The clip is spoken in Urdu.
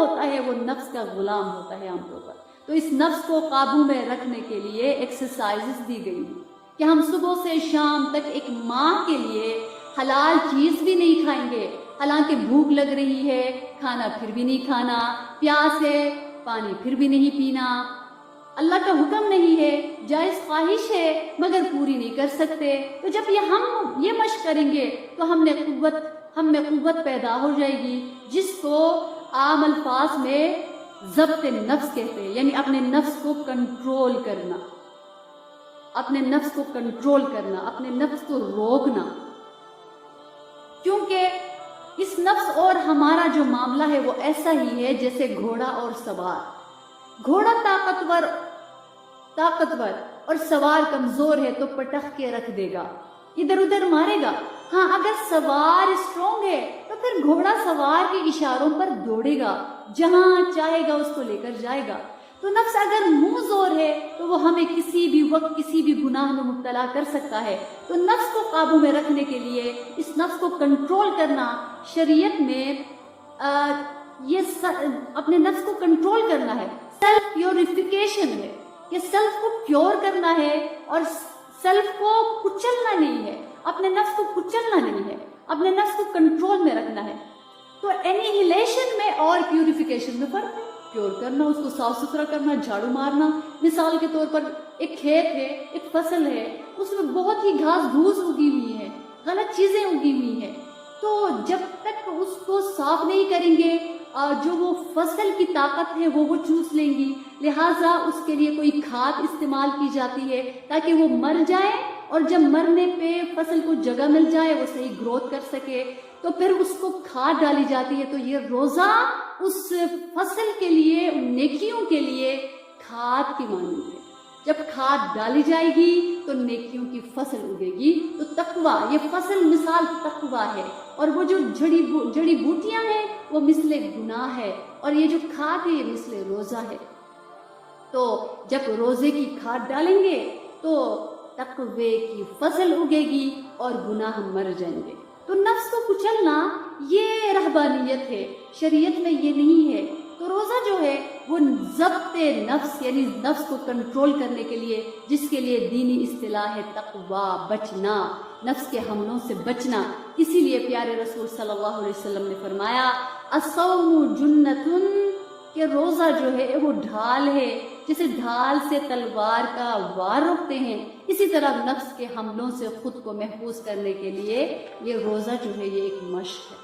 ہوتا ہے وہ نفس کا غلام ہوتا ہے عام طور پر. تو اس نفس کو قابو میں رکھنے کے لیے ایکسرسائزز دی گئی ہیں کہ ہم صبح سے شام تک ایک ماہ کے لیے حلال چیز بھی نہیں کھائیں گے، حالانکہ بھوک لگ رہی ہے کھانا پھر بھی نہیں کھانا، پیاس ہے پانی پھر بھی نہیں پینا، اللہ کا حکم نہیں ہے، جائز خواہش ہے مگر پوری نہیں کر سکتے. تو جب ہم یہ مشق کریں گے تو ہم میں قوت پیدا ہو جائے گی، جس کو عام الفاظ میں ضبط نفس کہتے ہیں، یعنی اپنے نفس کو کنٹرول کرنا، اپنے نفس کو کنٹرول کرنا، اپنے نفس کو روکنا. کیونکہ اس نفس اور ہمارا جو معاملہ ہے وہ ایسا ہی ہے جیسے گھوڑا اور سوار. گھوڑا طاقتور اور سوار کمزور ہے تو پٹخ کے رکھ دے گا، ادھر ادھر مارے گا. ہاں اگر سوار اسٹرانگ ہے تو پھر گھوڑا سوار کے اشاروں پر دوڑے گا، جہاں چاہے گا اس کو لے کر جائے گا. تو نفس اگر منہ زور ہے تو وہ ہمیں کسی بھی وقت کسی بھی گناہ میں مبتلا کر سکتا ہے. تو نفس کو قابو میں رکھنے کے لیے اس نفس کو کنٹرول کرنا شریعت میں اپنے نفس کو کنٹرول کرنا ہے، سیلف پیوریفیکیشن ہے، یہ سیلف کو پیور کرنا ہے اور سیلف کو کچلنا نہیں ہے، اپنے نفس کو کچلنا نہیں ہے، اپنے نفس کو کنٹرول میں رکھنا ہے. تو انہیلیشن میں اور پیوریفیکیشن میں فرق ہے. پیور کرنا، اس کو صاف ستھرا کرنا، جھاڑو مارنا. مثال کے طور پر ایک کھیت ہے، ایک فصل ہے، اس میں بہت ہی گھاس گھوس اگی ہوئی ہے، غلط چیزیں اگی ہوئی ہیں. تو جب تک اس کو صاف نہیں کریں گے جو وہ فصل کی طاقت ہے وہ چوس لیں گی. لہٰذا اس کے لیے کوئی کھاد استعمال کی جاتی ہے تاکہ وہ مر جائے، اور جب مرنے پہ فصل کو جگہ مل جائے وہ صحیح گروتھ کر سکے تو پھر اس کو کھاد ڈالی جاتی ہے. تو یہ روزہ اس فصل کے لیے، نیکیوں کے لیے کھاد کی مانند ہے. جب کھاد ڈالی جائے گی تو نیکیوں کی فصل اگے گی. تو تقویٰ، یہ فصل مثال تقویٰ ہے، اور وہ جو جڑی بوٹیاں ہیں وہ مثل گناہ ہے، اور یہ جو کھاد ہے یہ مثل روزہ ہے. تو جب روزے کی کھاد ڈالیں گے تو تقوی کی فصل اگے گی اور گناہ مر جائیں گے. تو نفس کو کچلنا یہ رہبانیت ہے، شریعت میں یہ نہیں ہے. تو روزہ جو ہے وہ ضبط نفس، یعنی نفس کو کنٹرول کرنے کے لیے، جس کے لیے دینی اصطلاح ہے تقویٰ، بچنا، نفس کے حملوں سے بچنا. اسی لیے پیارے رسول صلی اللہ علیہ وسلم نے فرمایا الصوم جنۃ، کہ روزہ جو ہے وہ ڈھال ہے. جیسے ڈھال سے تلوار کا وار روکتے ہیں، اسی طرح نفس کے حملوں سے خود کو محفوظ کرنے کے لیے یہ روزہ جو ہے یہ ایک مشق ہے.